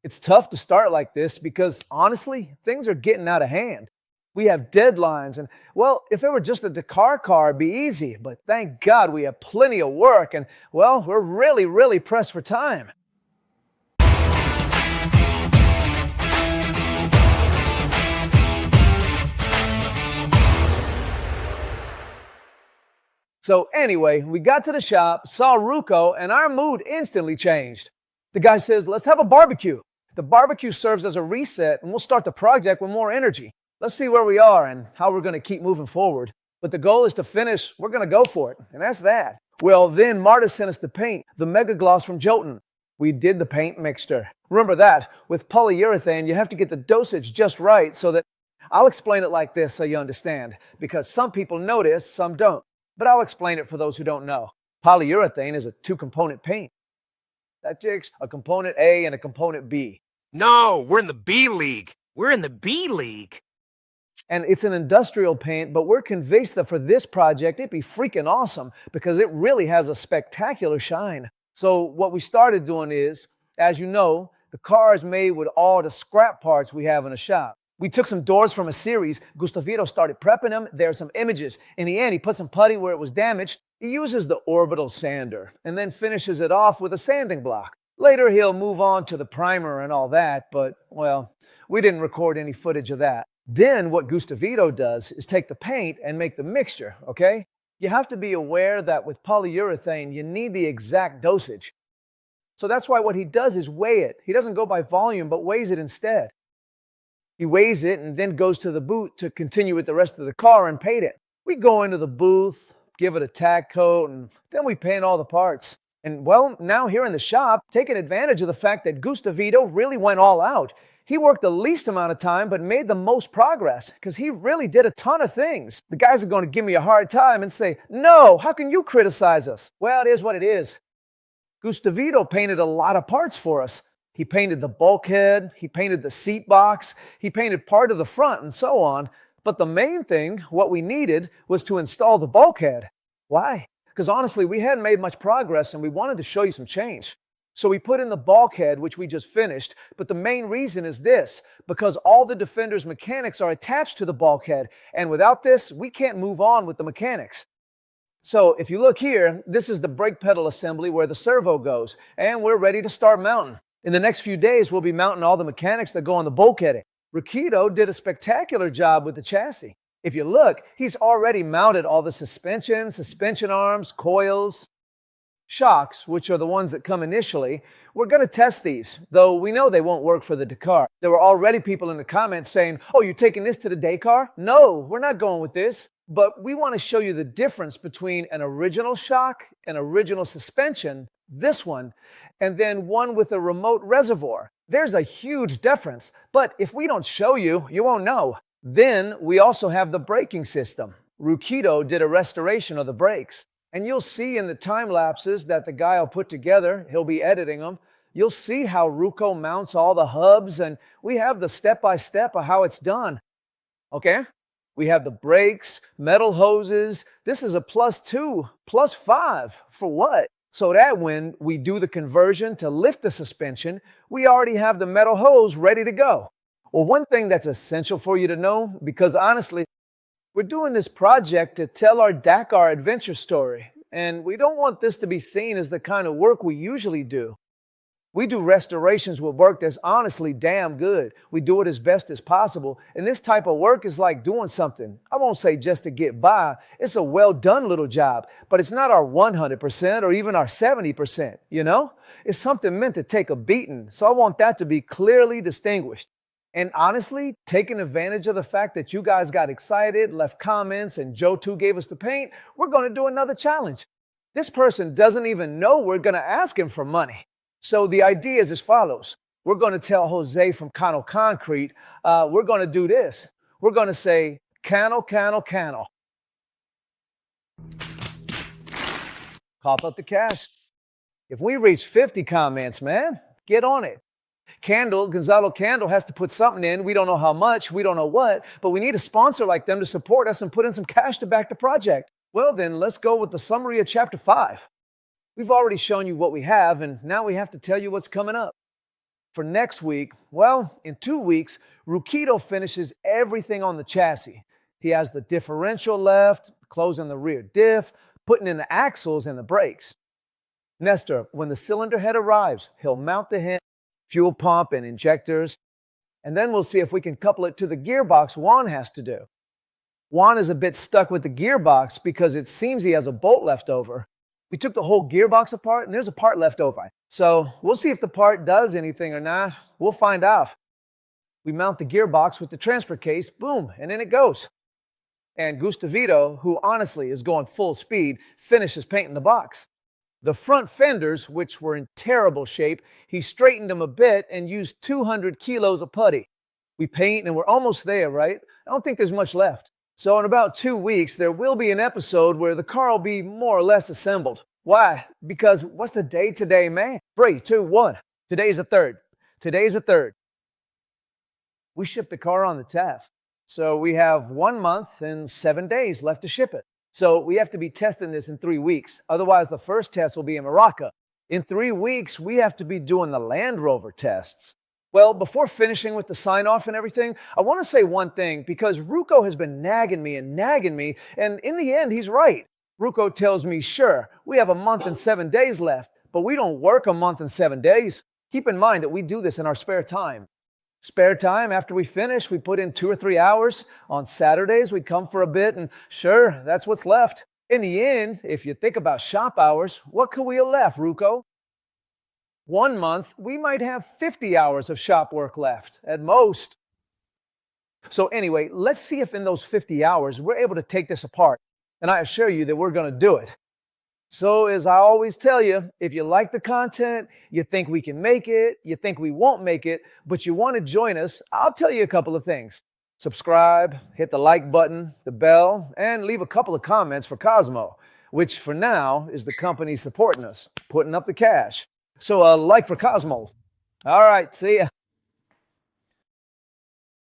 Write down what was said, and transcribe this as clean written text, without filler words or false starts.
It's tough to start like this because honestly, things are getting out of hand. We have deadlines, and well, if it were just a Dakar car, it'd be easy, but thank God we have plenty of work, and well, we're really, really pressed for time. So, anyway, we got to the shop, saw Ruko, and our mood instantly changed. The guy says, let's have a barbecue. The barbecue serves as a reset, and we'll start the project with more energy. Let's see where we are and how we're going to keep moving forward. But the goal is to finish. We're going to go for it, and that's that. Well, then Marta sent us the paint, the Mega Gloss from Jotun. We did the paint mixture. Remember that, with polyurethane, you have to get the dosage just right so that I'll explain it like this so you understand, because some people know this, some don't. But I'll explain it for those who don't know. Polyurethane is a two-component paint. That takes a component A and a component B. No, we're in the B League. We're in the B League. And it's an industrial paint, but we're convinced that for this project, it'd be freaking awesome because it really has a spectacular shine. So what we started doing is, as you know, the car is made with all the scrap parts we have in the shop. We took some doors from a series. Gustavito started prepping them. There are some images. In the end, he put some putty where it was damaged. He uses the orbital sander and then finishes it off with a sanding block. Later, he'll move on to the primer and all that, but, well, we didn't record any footage of that. Then what Gustavito does is take the paint and make the mixture, okay? You have to be aware that with polyurethane, you need the exact dosage. So that's why what he does is weigh it. He doesn't go by volume, but weighs it instead. He weighs it and then goes to the booth to continue with the rest of the car and paint it. We go into the booth, give it a tack coat, and then we paint all the parts. And well, now here in the shop, taking advantage of the fact that Gustavito really went all out. He worked the least amount of time, but made the most progress because he really did a ton of things. The guys are going to give me a hard time and say, no, how can you criticize us? Well, it is what it is. Gustavito painted a lot of parts for us. He painted the bulkhead, he painted the seat box, he painted part of the front and so on. But the main thing, what we needed, was to install the bulkhead. Why? Because honestly, we hadn't made much progress and we wanted to show you some change. So we put in the bulkhead, which we just finished, but the main reason is this, because all the Defender's mechanics are attached to the bulkhead, and without this, we can't move on with the mechanics. So if you look here, this is the brake pedal assembly where the servo goes, and we're ready to start mounting. In the next few days, we'll be mounting all the mechanics that go on the bulkhead. Riquito did a spectacular job with the chassis. If you look, he's already mounted all the suspension arms, coils, shocks, which are the ones that come initially. We're going to test these, though we know they won't work for the Dakar. There were already people in the comments saying, oh, you're taking this to the Dakar? No, we're not going with this. But we want to show you the difference between an original shock, an original suspension, this one, and then one with a remote reservoir. There's a huge difference, but if we don't show you, you won't know. Then we also have the braking system. Ruquito did a restoration of the brakes. And you'll see in the time lapses that the guy will put together, he'll be editing them, you'll see how Ruko mounts all the hubs, and we have the step-by-step of how it's done. Okay? We have the brakes, metal hoses. This is a +2, +5. For what? So that when we do the conversion to lift the suspension, we already have the metal hose ready to go. Well, one thing that's essential for you to know, because honestly, we're doing this project to tell our Dakar adventure story, and we don't want this to be seen as the kind of work we usually do. We do restorations with work that's honestly damn good. We do it as best as possible, and this type of work is like doing something. I won't say just to get by. It's a well-done little job, but it's not our 100% or even our 70%, you know? It's something meant to take a beating, so I want that to be clearly distinguished. And honestly, taking advantage of the fact that you guys got excited, left comments, and Joe too gave us the paint, we're going to do another challenge. This person doesn't even know we're going to ask him for money. So the idea is as follows. We're going to tell Jose from Cano Concrete, we're going to do this. We're going to say, Cano, Cano, Cano. Cough up the cash. If we reach 50 comments, man, get on it. Gonzalo Candle has to put something in. We don't know how much, we don't know what, but we need a sponsor like them to support us and put in some cash to back the project. Well, then let's go with the summary of Chapter 5. We've already shown you what we have, and now we have to tell you what's coming up. For next week, well, in 2 weeks, Rukito finishes everything on the chassis. He has the differential left, closing the rear diff, putting in the axles and the brakes. Nestor, when the cylinder head arrives, he'll mount the hinge, fuel pump, and injectors, and then we'll see if we can couple it to the gearbox Juan has to do. Juan is a bit stuck with the gearbox because it seems he has a bolt left over. We took the whole gearbox apart and there's a part left over. So we'll see if the part does anything or not. We'll find out. We mount the gearbox with the transfer case, boom, and in it goes. And Gustavito, who honestly is going full speed, finishes painting the box. The front fenders, which were in terrible shape, he straightened them a bit and used 200 kilos of putty. We paint and we're almost there, right? I don't think there's much left. So in about 2 weeks, there will be an episode where the car will be more or less assembled. Why? Because what's the day today, man? 3, 2, 1. Today's the 3rd. Today's the 3rd. We shipped the car on the TAF. So we have 1 month and 7 days left to ship it. So we have to be testing this in 3 weeks. Otherwise, the first test will be in Morocco. In 3 weeks, we have to be doing the Land Rover tests. Well, before finishing with the sign-off and everything, I want to say one thing because Ruko has been nagging me, and in the end, he's right. Ruko tells me, sure, we have 1 month and 7 days left, but we don't work 1 month and 7 days. Keep in mind that we do this in our spare time. Spare time, after we finish, we put in 2 or 3 hours. On Saturdays, we come for a bit, and sure, that's what's left. In the end, if you think about shop hours, what could we have left, Ruko? 1 month, we might have 50 hours of shop work left, at most. So anyway, let's see if in those 50 hours, we're able to take this apart. And I assure you that we're going to do it. So as I always tell you, if you like the content, you think we can make it, you think we won't make it, but you want to join us, I'll tell you a couple of things. Subscribe, hit the like button, the bell, and leave a couple of comments for Cosmo, which for now is the company supporting us, putting up the cash. So like for Cosmo. All right, see ya.